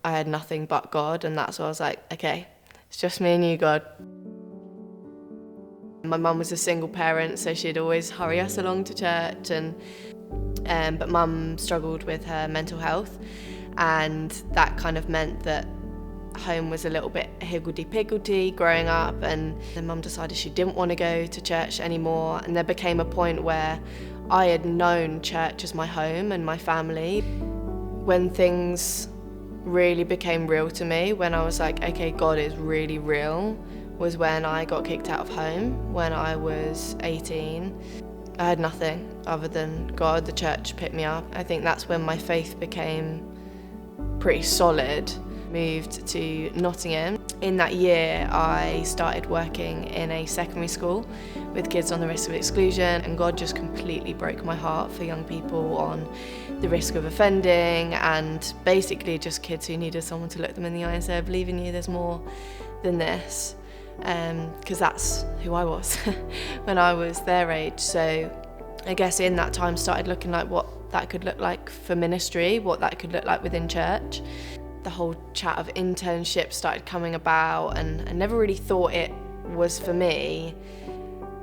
I had nothing but God, and that's why I was like, okay, it's just me and you, God. My mum was a single parent, so she'd always hurry us along to church, but mum struggled with her mental health, and that kind of meant that home was a little bit higgledy-piggledy growing up, and then mum decided she didn't want to go to church anymore, and there became a point where I had known church as my home and my family. When things really became real to me, when I was like, okay, God is really real, was when I got kicked out of home when I was 18. I had nothing other than God. The church picked me up. I think that's when my faith became pretty solid. Moved to Nottingham. In that year, I started working in a secondary school with kids on the risk of exclusion, and God just completely broke my heart for young people on the risk of offending, and basically just kids who needed someone to look them in the eye and say, I believe in you, there's more than this. Because that's who I was when I was their age. So I guess in that time started looking like what that could look like for ministry, what that could look like within church. The whole chat of internship started coming about, and I never really thought it was for me,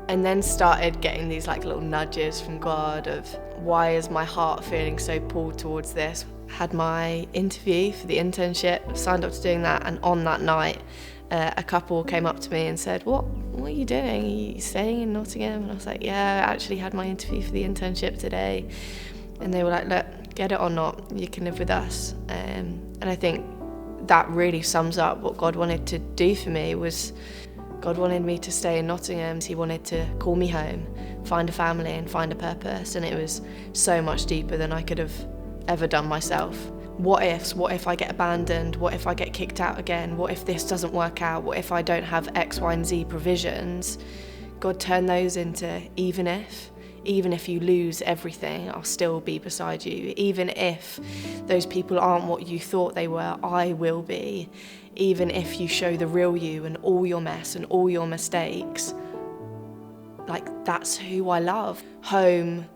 and then started getting these like little nudges from God of why is my heart feeling so pulled towards this. Had my interview for the internship, signed up to doing that, and on that night a couple came up to me and said, what are you doing? Are you staying in Nottingham? And I was like, yeah, I actually had my interview for the internship today. And they were like, look, get it or not, you can live with us. And I think that really sums up what God wanted to do for me. Was God wanted me to stay in Nottingham. He wanted to call me home, find a family and find a purpose. And it was so much deeper than I could have ever done myself. What ifs? What if I get abandoned? What if I get kicked out again? What if this doesn't work out? What if I don't have X, Y, and Z provisions? God turned those into even if you lose everything, I'll still be beside you. Even if those people aren't what you thought they were, I will be. Even if you show the real you and all your mess and all your mistakes, like that's who I love. Home,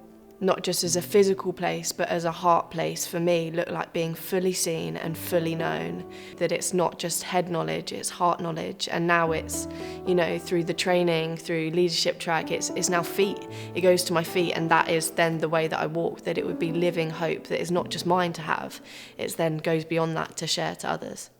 not just as a physical place, but as a heart place for me, looked like being fully seen and fully known. That it's not just head knowledge, it's heart knowledge. And now it's, through the training, through leadership track, it's now feet. It goes to my feet, and that is then the way that I walk, that it would be living hope that is not just mine to have. It then goes beyond that to share to others.